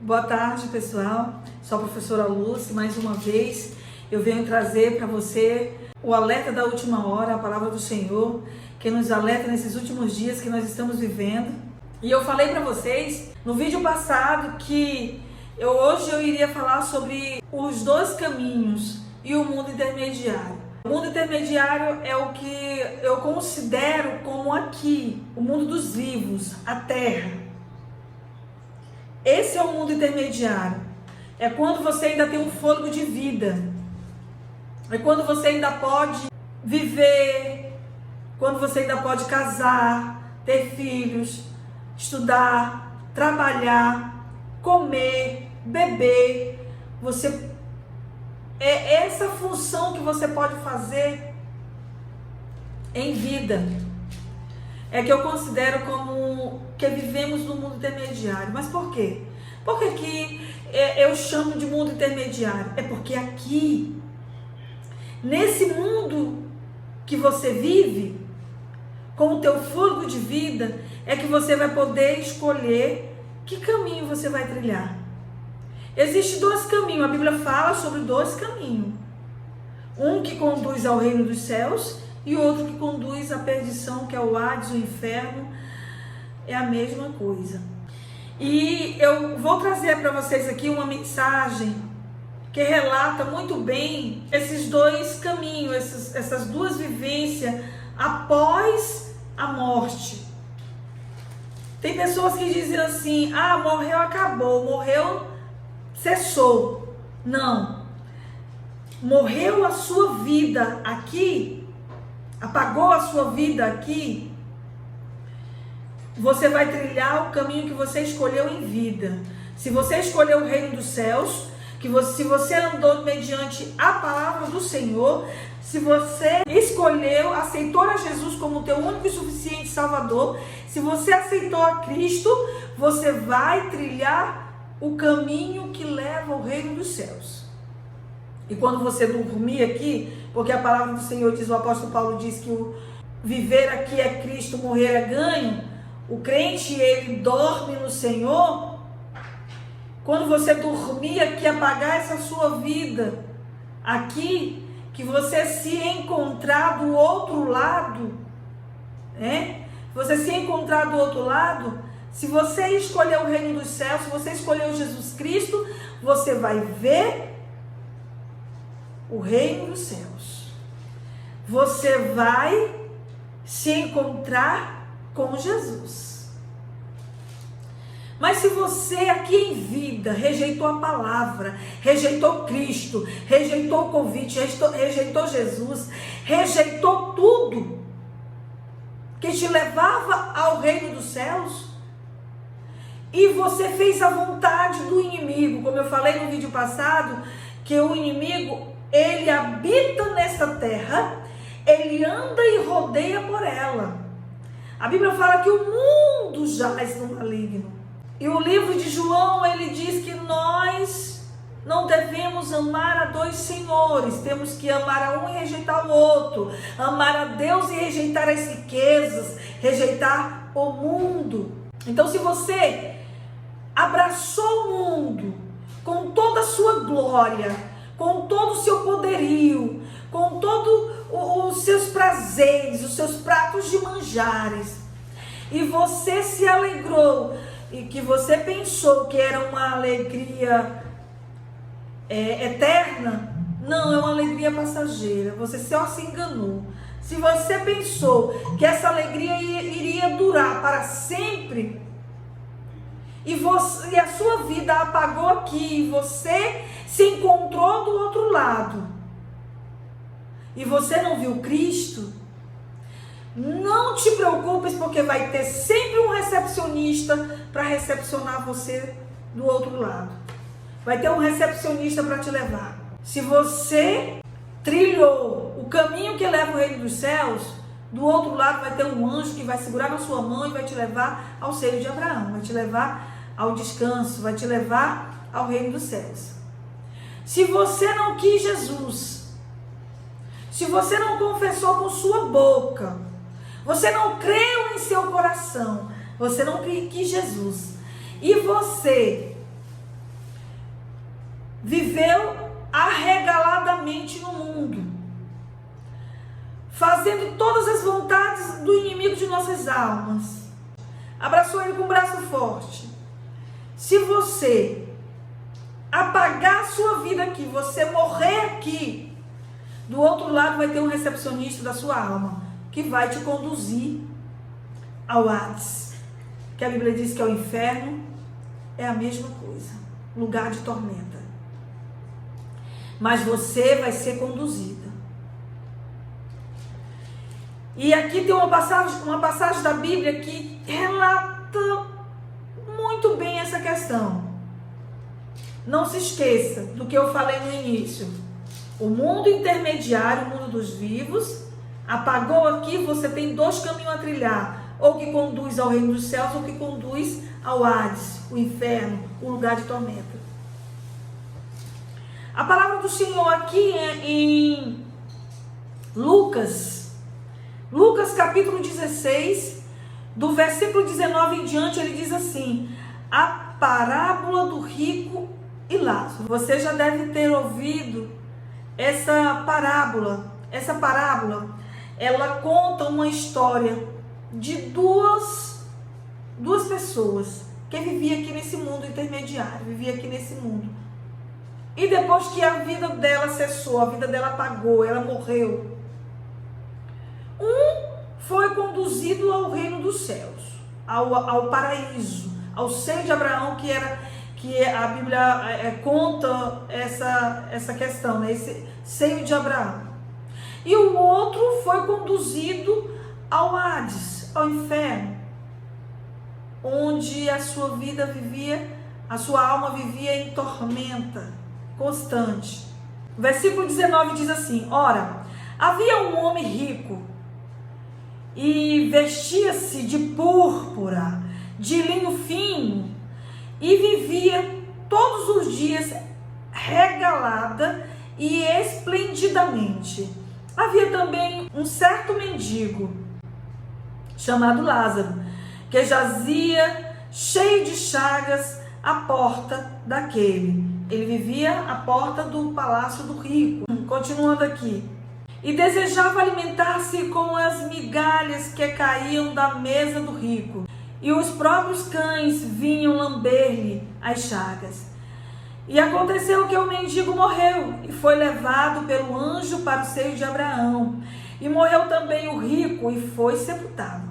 Boa tarde, pessoal. Sou a professora Lúcia. Mais uma vez eu venho trazer para você o alerta da última hora, a palavra do Senhor, que nos alerta nesses últimos dias que nós estamos vivendo. E eu falei para vocês no vídeo passado que hoje eu iria falar sobre os dois caminhos e o mundo intermediário. O mundo intermediário é o que eu considero como aqui, o mundo dos vivos, a terra. Esse é o mundo intermediário. É quando você ainda tem um fôlego de vida. É quando você ainda pode viver, quando você ainda pode casar, ter filhos, estudar, trabalhar, comer, beber. É essa função que você pode fazer em vida. É que eu considero como que vivemos no mundo intermediário. Mas por quê? Por que eu chamo de mundo intermediário? É porque aqui, nesse mundo que você vive, com o teu fôlego de vida, é que você vai poder escolher que caminho você vai trilhar. Existem dois caminhos, a Bíblia fala sobre dois caminhos. Um que conduz ao reino dos céus e outro que conduz à perdição, que é o Hades, o inferno. É a mesma coisa. E eu vou trazer para vocês aqui uma mensagem que relata muito bem esses dois caminhos, essas duas vivências após a morte. Tem pessoas que dizem assim: ah, morreu, acabou, morreu, cessou. Não. Morreu a sua vida aqui, apagou a sua vida aqui, você vai trilhar o caminho que você escolheu em vida. Se você escolheu o reino dos céus, se você andou mediante a palavra do Senhor, se você escolheu, aceitou a Jesus como teu único e suficiente Salvador, se você aceitou a Cristo, você vai trilhar o caminho que leva ao reino dos céus. E quando você dormir aqui, porque a palavra do Senhor diz, o apóstolo Paulo diz que o viver aqui é Cristo, morrer é ganho. O crente, ele dorme no Senhor. Quando você dormir aqui, apagar essa sua vida aqui, que você se encontrar do outro lado, você se encontrar do outro lado, se você escolher o reino dos céus, se você escolher o Jesus Cristo, você vai ver o reino dos céus. Você vai se encontrar com Jesus. Mas se você aqui em vida rejeitou a palavra, rejeitou Cristo, rejeitou o convite, rejeitou Jesus, rejeitou tudo que te levava ao reino dos céus, e você fez a vontade do inimigo, como eu falei no vídeo passado, que o inimigo, ele habita nesta terra, ele anda e rodeia por ela. A Bíblia fala que o mundo jaz no maligno. E o livro de João, ele diz que nós não devemos amar a dois senhores. Temos que amar a um e rejeitar o outro. Amar a Deus e rejeitar as riquezas. Rejeitar o mundo. Então, se você abraçou o mundo com toda a sua glória, com todo o seu poderio, com todos os seus prazeres, os seus pratos de manjares, e você se alegrou, e que você pensou que era uma alegria eterna, não, é uma alegria passageira. Você só se enganou. Se você pensou que essa alegria iria durar para sempre, e a sua vida apagou aqui, e você se encontrou do outro lado, e você não viu Cristo, não te preocupes, porque vai ter sempre um recepcionista para recepcionar você do outro lado. Vai ter um recepcionista para te levar. Se você trilhou o caminho que leva ao reino dos céus, do outro lado vai ter um anjo que vai segurar na sua mão e vai te levar ao seio de Abraão, vai te levar ao descanso, vai te levar ao reino dos céus. Se você não quis Jesus, se você não confessou com sua boca, você não creu em seu coração, você não quis Jesus, e você viveu arregaladamente no mundo, fazendo todas as vontades do inimigo de nossas almas. Abraçou ele com um braço forte. Se você apagar a sua vida aqui, você morrer aqui, do outro lado vai ter um recepcionista da sua alma, que vai te conduzir ao Hades, que a Bíblia diz que é o inferno, é a mesma coisa, lugar de tormenta. Mas você vai ser conduzida. E aqui tem uma passagem da Bíblia que relata muito bem essa questão. Não se esqueça do que eu falei no início. O mundo intermediário, o mundo dos vivos, apagou aqui, você tem dois caminhos a trilhar. Ou que conduz ao reino dos céus, ou que conduz ao Hades, o inferno, o lugar de tormenta. A palavra do Senhor aqui é em Lucas capítulo 16, do versículo 19 em diante, ele diz assim: a parábola do rico e Lázaro. Você já deve ter ouvido essa parábola. Essa parábola, ela conta uma história de duas pessoas que viviam aqui nesse mundo intermediário, vivia aqui nesse mundo. E depois que a vida dela cessou, a vida dela apagou, ela morreu. Um foi conduzido ao reino dos céus, ao paraíso, ao seio de Abraão, que a Bíblia conta essa questão, né? Esse seio de Abraão. E o outro foi conduzido ao Hades, ao inferno, onde a sua vida vivia, a sua alma vivia em tormenta constante. O versículo 19 diz assim: ora, havia um homem rico e vestia-se de púrpura, de linho fino, e vivia todos os dias regalada e esplendidamente. Havia também um certo mendigo chamado Lázaro, que jazia cheio de chagas à porta daquele. Ele vivia à porta do palácio do rico. Continuando aqui. E desejava alimentar-se com as migalhas que caíam da mesa do rico. E os próprios cães vinham lamber-lhe as chagas. E aconteceu que o mendigo morreu e foi levado pelo anjo para o seio de Abraão. E morreu também o rico e foi sepultado.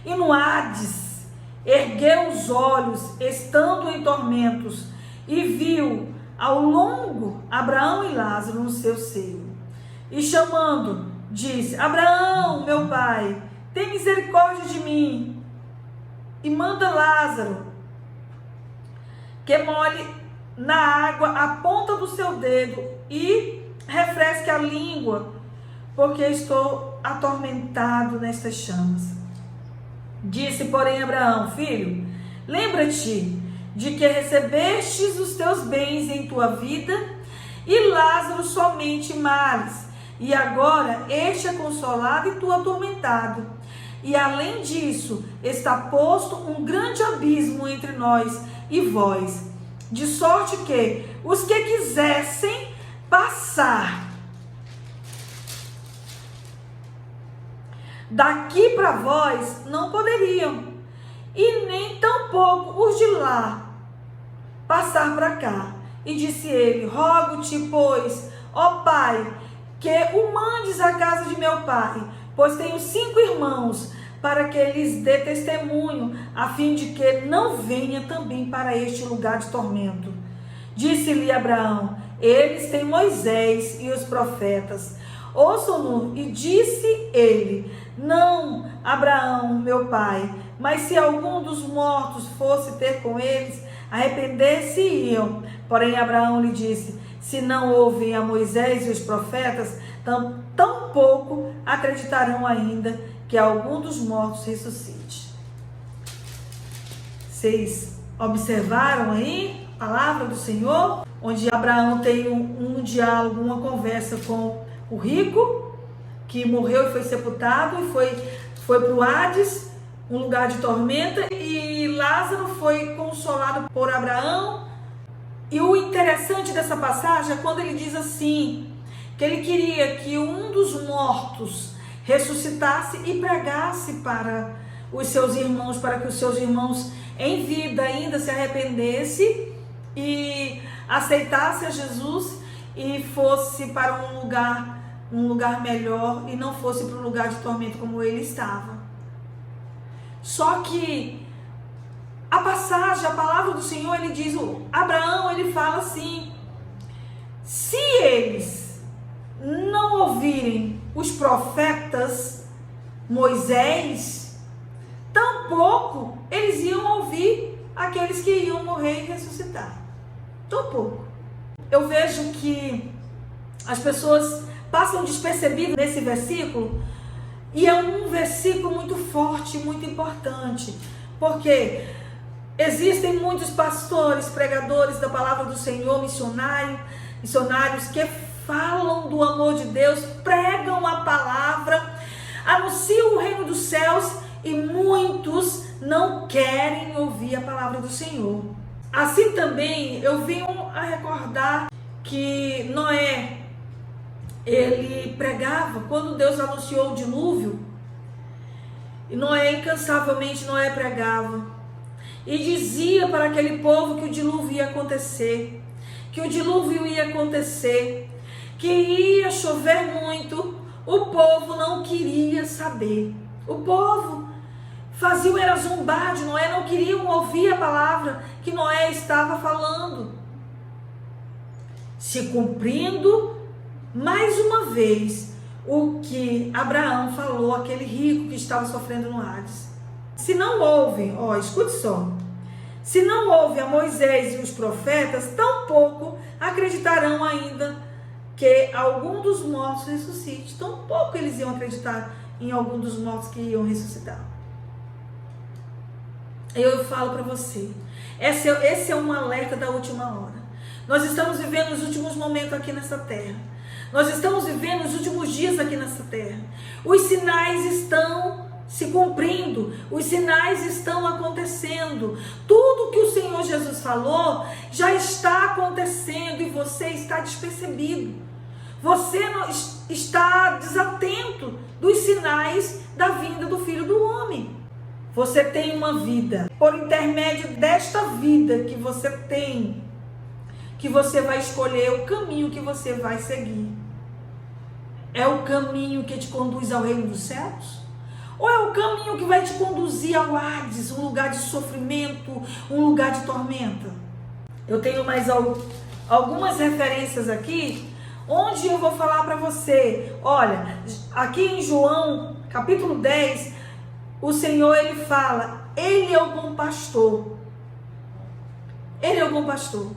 E no Hades ergueu os olhos, estando em tormentos, e viu ao longo Abraão e Lázaro no seu seio. E chamando, disse: Abraão, meu pai, tem misericórdia de mim, e manda Lázaro que molhe na água a ponta do seu dedo e refresque a língua, porque estou atormentado nestas chamas. Disse, porém, Abraão: filho, lembra-te de que recebestes os teus bens em tua vida, e Lázaro somente males, e agora este é consolado e tu atormentado. E além disso, está posto um grande abismo entre nós e vós, de sorte que os que quisessem passar daqui para vós não poderiam, e nem tampouco os de lá passar para cá. E disse ele: rogo-te, pois, ó pai, que o mandes à casa de meu pai, pois tenho 5 irmãos, para que lhes dê testemunho, a fim de que não venha também para este lugar de tormento. Disse-lhe Abraão: eles têm Moisés e os profetas, ouçam-no. E disse ele: não, Abraão, meu pai, mas se algum dos mortos fosse ter com eles, arrepender-se-iam. Porém Abraão lhe disse: se não ouvem a Moisés e os profetas, tampouco acreditarão ainda que algum dos mortos ressuscite. Vocês observaram aí a palavra do Senhor, onde Abraão tem um diálogo, uma conversa com o rico, que morreu e foi sepultado, e foi para o Hades, um lugar de tormenta, e Lázaro foi consolado por Abraão E o interessante dessa passagem é quando ele diz assim, que ele queria que um dos mortos ressuscitasse e pregasse para os seus irmãos, para que os seus irmãos em vida ainda se arrependesse e aceitasse a Jesus e fosse para um lugar melhor e não fosse para um lugar de tormento como ele estava. Só que a passagem, a palavra do Senhor, ele diz, Abraão, ele fala assim, se eles não ouvirem os profetas, Moisés, tampouco eles iam ouvir aqueles que iam morrer e ressuscitar. Tampouco. Eu vejo que as pessoas passam despercebidas nesse versículo, e é um versículo muito forte, muito importante, porque existem muitos pastores, pregadores da palavra do Senhor, missionários que falam do amor de Deus, pregam a palavra, anunciam o reino dos céus, e muitos não querem ouvir a palavra do Senhor. Assim também eu venho a recordar que Noé, ele pregava, quando Deus anunciou o dilúvio, e incansavelmente Noé pregava, e dizia para aquele povo que o dilúvio ia acontecer, que ia chover muito. O povo não queria saber, o povo fazia era zombar de Noé, não queriam ouvir a palavra que Noé estava falando, se cumprindo mais uma vez o que Abraão falou àquele rico que estava sofrendo no Hades. Se não houve, escute só, se não houve a Moisés e os profetas, tampouco acreditarão ainda que algum dos mortos ressuscite. Tampouco eles iam acreditar em algum dos mortos que iam ressuscitar. Eu falo para você, esse é um alerta da última hora. Nós estamos vivendo os últimos momentos aqui nessa terra. Nós estamos vivendo os últimos dias aqui nessa terra. Os sinais estão se cumprindo, os sinais estão acontecendo. Tudo que o Senhor Jesus falou já está acontecendo e você está despercebido. Você não está desatento dos sinais da vinda do Filho do Homem. Você tem uma vida, por intermédio desta vida que você tem, que você vai escolher o caminho que você vai seguir. É o caminho que te conduz ao reino dos céus? Ou é o caminho que vai te conduzir ao Hades, um lugar de sofrimento, um lugar de tormenta? Eu tenho mais algumas referências aqui, onde eu vou falar para você. Olha, aqui em João, capítulo 10, o Senhor, ele fala, ele é o bom pastor. Ele é o bom pastor.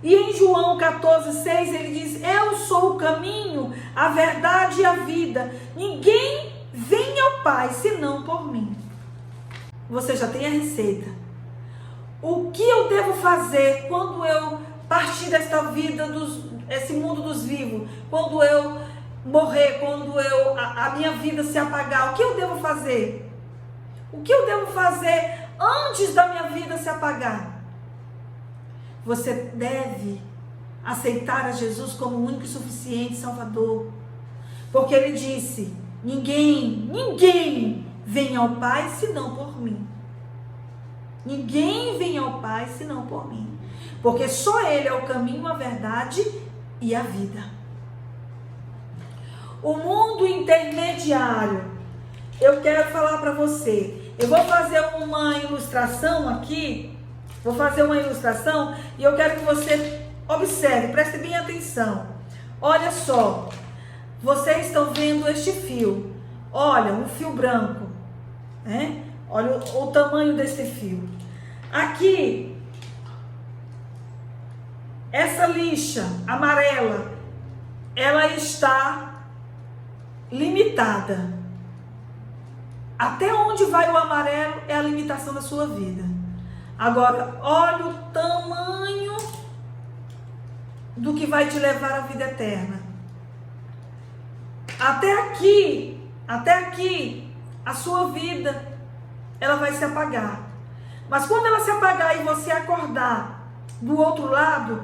E em João 14,6 ele diz, eu sou o caminho, a verdade e a vida. Ninguém vem ao Pai senão por mim. Você já tem a receita. O que eu devo fazer quando eu partir desta vida, esse mundo dos vivos? Quando eu morrer, quando a minha vida se apagar, o que eu devo fazer? O que eu devo fazer antes da minha vida se apagar? Você deve aceitar a Jesus como o único e suficiente Salvador. Porque ele disse, ninguém vem ao Pai senão por mim. Ninguém vem ao Pai senão por mim. Porque só ele é o caminho, a verdade e a vida. O mundo intermediário, eu quero falar para você. Eu vou fazer uma ilustração aqui. Vou fazer uma ilustração e eu quero que você observe, preste bem atenção. Olha só, vocês estão vendo este fio. Olha, um fio branco, né? Olha o tamanho desse fio. Aqui, essa lixa amarela, ela está limitada. Até onde vai o amarelo é a limitação da sua vida. Agora, olha o tamanho do que vai te levar à vida eterna. Até aqui, a sua vida, ela vai se apagar. Mas quando ela se apagar e você acordar do outro lado,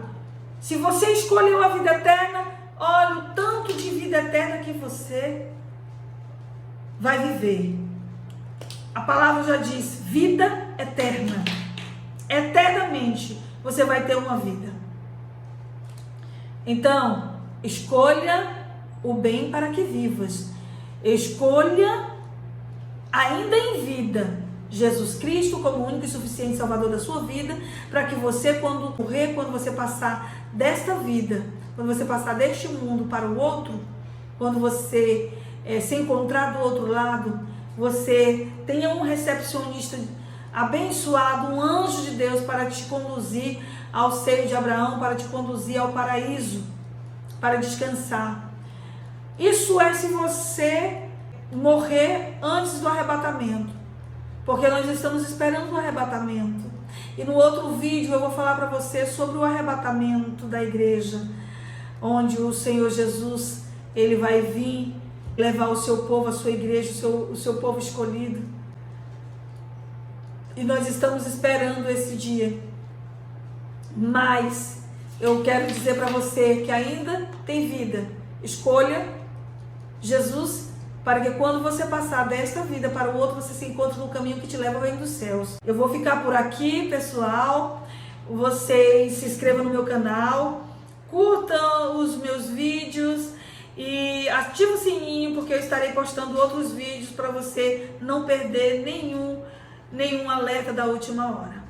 se você escolheu a vida eterna, olha o tanto de vida eterna que você vai viver. A palavra já diz, vida eterna. Eternamente você vai ter uma vida. Então, escolha o bem para que vivas. Escolha, ainda em vida, Jesus Cristo como o único e suficiente Salvador da sua vida, para que você, quando morrer, quando você passar desta vida, quando você passar deste mundo para o outro, quando você se encontrar do outro lado, você tenha um recepcionista abençoado, um anjo de Deus para te conduzir ao seio de Abraão, para te conduzir ao paraíso, para descansar. Isso é se você morrer antes do arrebatamento, porque nós estamos esperando o arrebatamento. E no outro vídeo eu vou falar para você sobre o arrebatamento da igreja, onde o Senhor Jesus, ele vai vir levar o seu povo, a sua igreja, o seu povo escolhido. E nós estamos esperando esse dia. Mas eu quero dizer para você que ainda tem vida. Escolha Jesus, para que quando você passar desta vida para o outro, você se encontre no caminho que te leva ao reino dos céus. Eu vou ficar por aqui, pessoal. Vocês se inscrevam no meu canal, curtam os meus vídeos e ative o sininho, porque eu estarei postando outros vídeos para você não perder nenhum alerta da última hora.